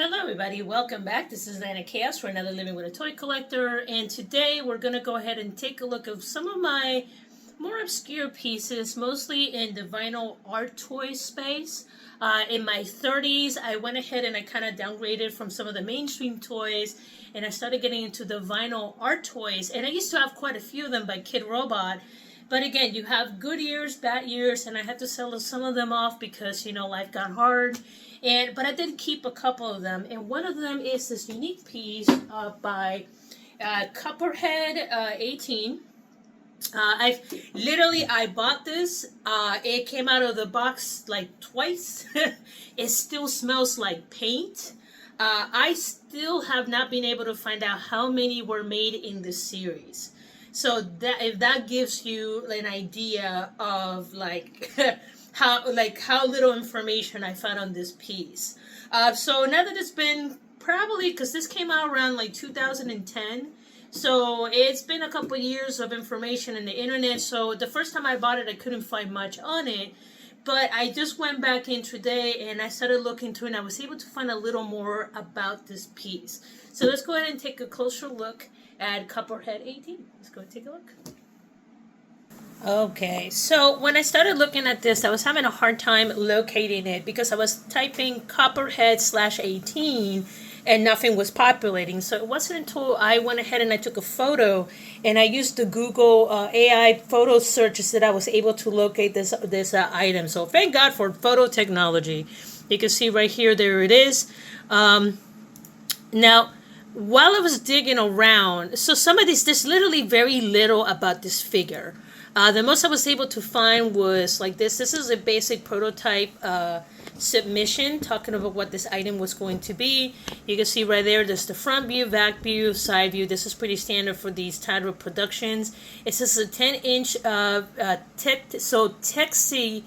Hello everybody, welcome back. This is Anna Chaos for another Living with a Toy Collector, and today we're going to go ahead and take a look at some of my more obscure pieces, mostly in the vinyl art toy space. In my 30s, I went ahead and I kind of downgraded from some of the mainstream toys, and I started getting into the vinyl art toys, and I used to have quite a few of them by Kid Robot. But again, you have good years, bad years, and I had to sell some of them off because, life got hard. But I did keep a couple of them, and one of them is this unique piece by Copperhead-18. I bought this. It came out of the box like twice. It still smells like paint. I still have not been able to find out how many were made in this series. So that if that gives you an idea of how little information I found on this piece. So now that it's been probably, because this came out around like 2010, so it's been a couple years of information in the internet. So the first time I bought it, I couldn't find much on it. But I just went back in today and I started looking through, and I was able to find a little more about this piece. So let's go ahead and take a closer look at Copperhead-18. Let's go and take a look. Okay, so when I started looking at this, I was having a hard time locating it because I was typing Copperhead/18 and nothing was populating. So it wasn't until I went ahead and I took a photo and I used the Google AI photo searches that I was able to locate this item. So thank God for photo technology. You can see right here, there it is. Now, while I was digging around, so some of this, there's literally very little about this figure. The most I was able to find was like this. This is a basic prototype submission talking about what this item was going to be. You can see right there, there's the front view, back view, side view. This is pretty standard for these type of productions. It says a 10-inch Trexi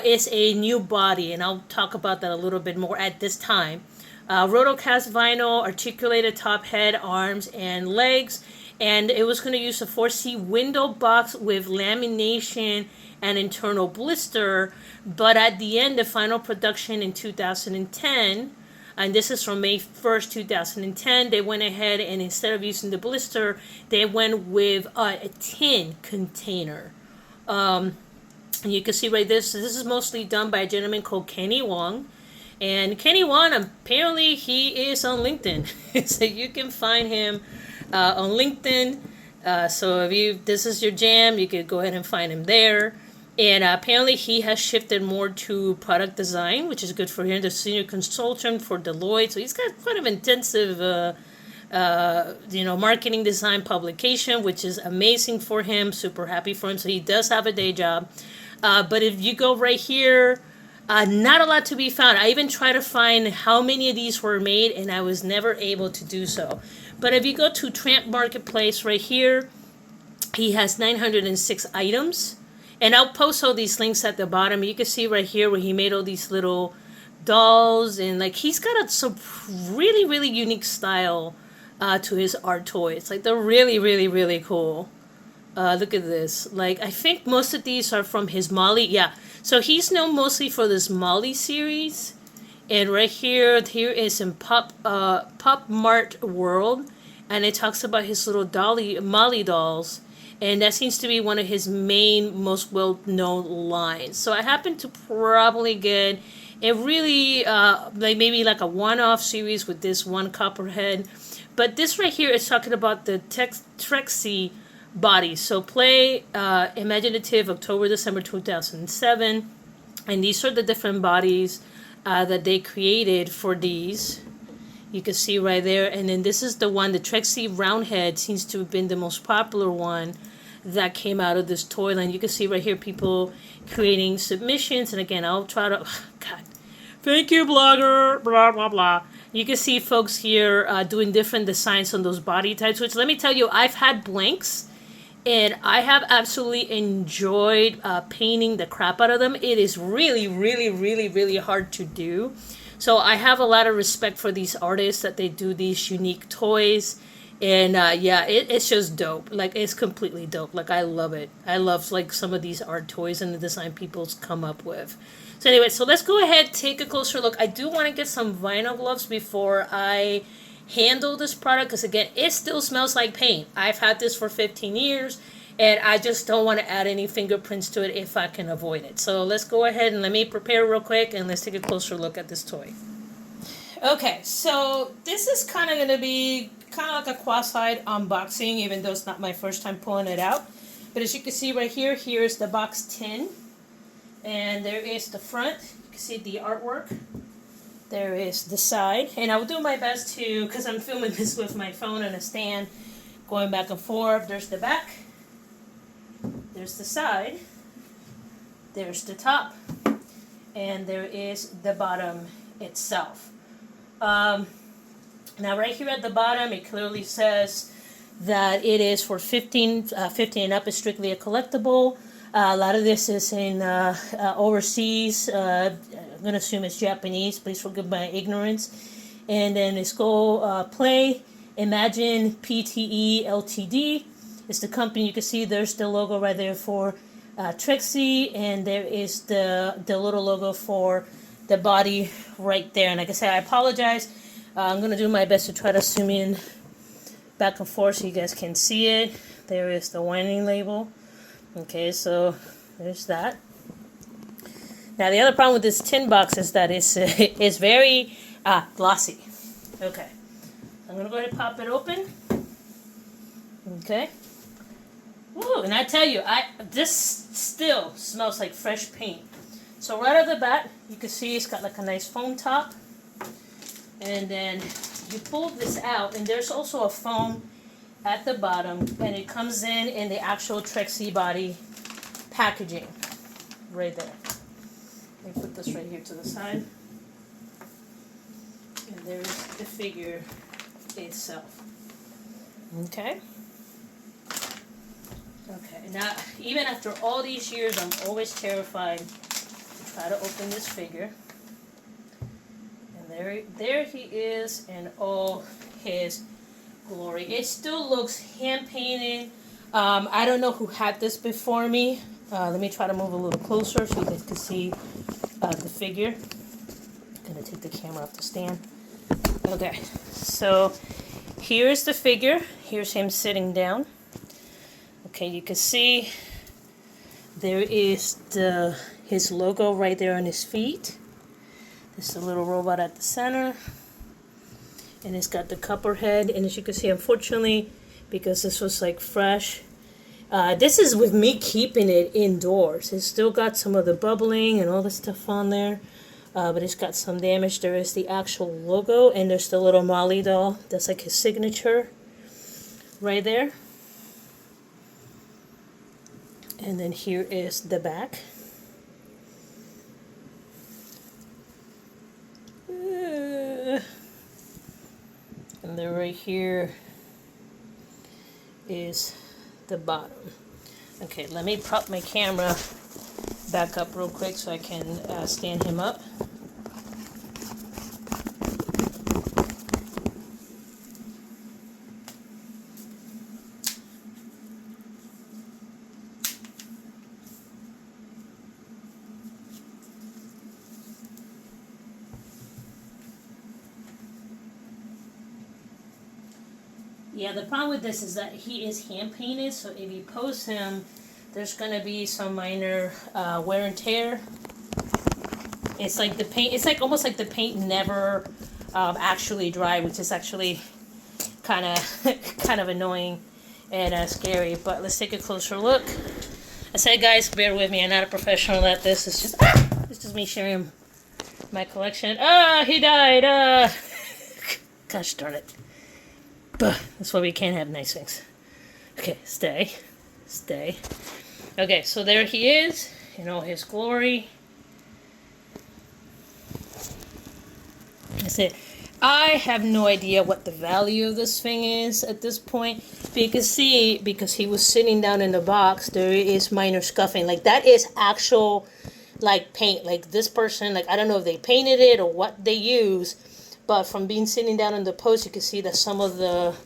is a new body, and I'll talk about that a little bit more at this time. Rotocast vinyl, articulated top, head, arms, and legs. And it was going to use a 4C window box with lamination and internal blister. But at the end, the final production in 2010, and this is from May 1st, 2010, they went ahead and instead of using the blister, they went with a tin container. And you can see right this is mostly done by a gentleman called Kenny Wong. And Kenny Wong, apparently he is on LinkedIn. So you can find him on LinkedIn. So if this is your jam, you could go ahead and find him there. And apparently he has shifted more to product design, which is good for him. The senior consultant for Deloitte. So he's got quite an intensive, marketing design publication, which is amazing for him. Super happy for him. So he does have a day job. But if you go right here, not a lot to be found. I even tried to find how many of these were made, and I was never able to do so. But if you go to Tramp Marketplace right here, he has 906 items. And I'll post all these links at the bottom. You can see right here where he made all these little dolls. And he's got some really, really unique style to his art toys. They're really, really, really cool. Look at this. I think most of these are from his Molly. Yeah. So he's known mostly for this Molly series. And right here is in Pop Mart World. And it talks about his little Molly dolls. And that seems to be one of his main, most well-known lines. So I happen to probably get a really, maybe a one-off series with this one Copperhead. But this right here is talking about the Trexi body. So play Imaginative, October, December 2007. And these are the different bodies that they created for these. You can see right there. And then this is the one, the Trexi Roundhead seems to have been the most popular one that came out of this toy line. You can see right here people creating submissions. And again, I'll try to, God, thank you, blogger, blah, blah, blah. You can see folks here doing different designs on those body types, which let me tell you, I've had blanks. And I have absolutely enjoyed painting the crap out of them. It is really, really, really, really hard to do. So I have a lot of respect for these artists that they do these unique toys. And it's just dope. It's completely dope. I love it. I love some of these art toys and the design people's come up with. So anyway, so let's go ahead, take a closer look. I do want to get some vinyl gloves before I handle this product, because again, it still smells like paint. I've had this for 15 years, and I just don't want to add any fingerprints to it if I can avoid it. So let's go ahead and let me prepare real quick, and let's take a closer look at this toy. Okay, so this is kind of going to be kind of like a quasi unboxing, even though it's not my first time pulling it out. But as you can see right here, here's the box tin. And there is the front. You can see the artwork. There is the side. And I will do my best to, because I'm filming this with my phone and a stand, going back and forth. There's the back. There's the side. There's the top. And there is the bottom itself. Now right here at the bottom, it clearly says that it is for 15 and up. Is strictly a collectible. A lot of this is in overseas. I'm going to assume it's Japanese. Please forgive my ignorance. And then it's go play. Imagine PTE Ltd. It's the company. You can see there's the logo right there for Trexi. And there is the little logo for the body right there. And like I said, I apologize. I'm going to do my best to try to zoom in back and forth so you guys can see it. There is the warning label. Okay, so there's that. Now the other problem with this tin box is that it's very glossy. Okay, I'm gonna go ahead and pop it open. Okay. Woo! And I tell you, this still smells like fresh paint. So right off the bat, you can see it's got like a nice foam top, and then you pull this out, and there's also a foam at the bottom, and it comes in the actual Trexi body packaging right there. Let me put this right here to the side, and there's the figure itself. Okay. Okay, now even after all these years, I'm always terrified to try to open this figure. And there he is in all his glory. It still looks hand painted. I don't know who had this before me. Let me try to move a little closer so you guys can see the figure. I'm gonna take the camera off the stand. Okay, so here's the figure. Here's him sitting down. Okay, you can see there is his logo right there on his feet. There's a little robot at the center. And it's got the Copperhead, and as you can see, unfortunately, because this was like fresh, this is with me keeping it indoors. It's still got some of the bubbling and all the stuff on there, but it's got some damage. There is the actual logo, and there's the little Molly doll. That's like his signature right there. And then here is the back. And then right here is the bottom. Okay, let me prop my camera back up real quick so I can stand him up. Yeah, the problem with this is that he is hand painted, so if you pose him, there's going to be some minor wear and tear. It's like the paint, it's like almost like the paint never actually dried, which is actually kind of annoying and scary. But let's take a closer look. I said, guys, bear with me. I'm not a professional at this. It's just me sharing my collection. He died. Gosh darn it. That's why we can't have nice things. Okay, stay. Okay, so there he is in all his glory. That's it. I have no idea what the value of this thing is at this point. But you can see, because he was sitting down in the box, there is minor scuffing. Like, that is actual, like, paint. Like, this person, like, I don't know if they painted it or what they use. But from being sitting down in the post, you can see that some of the,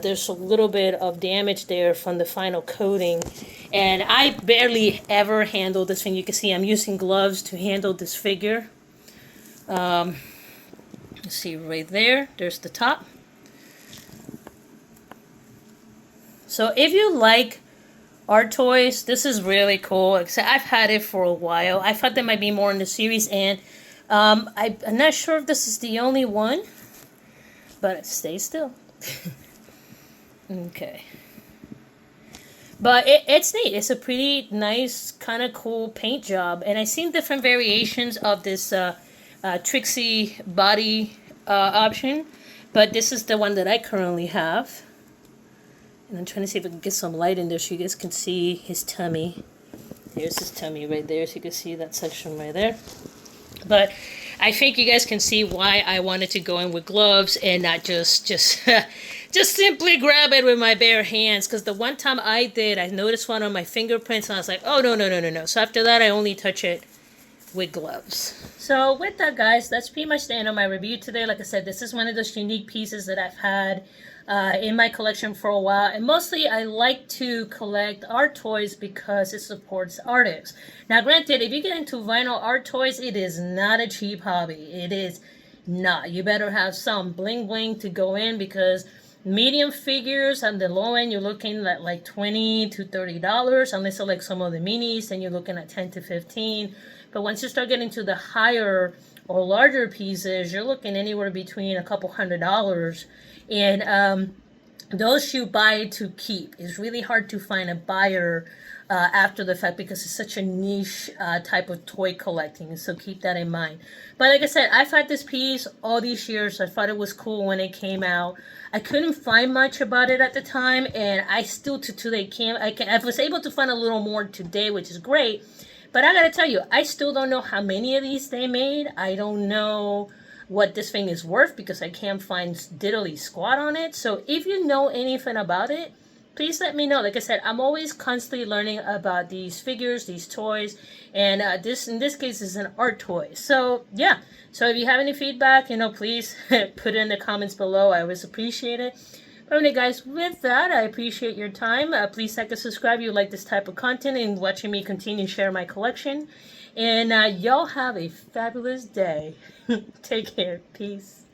there's a little bit of damage there from the final coating. And I barely ever handle this thing. You can see I'm using gloves to handle this figure. You see right there, there's the top. So if you like art toys, this is really cool. Except I've had it for a while. I thought there might be more in the series, and I'm not sure if this is the only one, but stay still. Okay. But it's neat. It's a pretty nice, kind of cool paint job. And I've seen different variations of this Trixie body option. But this is the one that I currently have. And I'm trying to see if I can get some light in there so you guys can see his tummy. There's his tummy right there. So you can see that section right there. But I think you guys can see why I wanted to go in with gloves and not just just simply grab it with my bare hands. Because the one time I did, I noticed one on my fingerprints and I was like, oh, no, no, no, no, no. So after that, I only touch it with gloves. So with that, guys, that's pretty much the end of my review today. Like I said, this is one of those unique pieces that I've had in my collection for a while, and mostly I like to collect art toys because it supports artists. Now granted, if you get into vinyl art toys, it is not a cheap hobby. It is not. You better have some bling bling to go in, because medium figures on the low end, you're looking at like $20 to $30, unless you like some of the minis, then you're looking at 10 to 15. But once you start getting to the higher or larger pieces, you're looking anywhere between a couple $100s. And those you buy to keep. It's really hard to find a buyer after the fact, because it's such a niche type of toy collecting. So keep that in mind. But like I said, I've had this piece all these years. I thought it was cool when it came out. I couldn't find much about it at the time, and I still to today I was able to find a little more today, which is great. But I gotta tell you, I still don't know how many of these they made. I don't know what this thing is worth, because I can't find diddly squat on it. So if you know anything about it, please let me know. Like I said, I'm always constantly learning about these figures, these toys, and this in this case is an art toy. So yeah, so if you have any feedback, please put it in the comments below. I always appreciate it. But anyway, guys, with that, I appreciate your time. Please like and subscribe if you like this type of content and watching me continue to share my collection. And y'all have a fabulous day. Take care. Peace.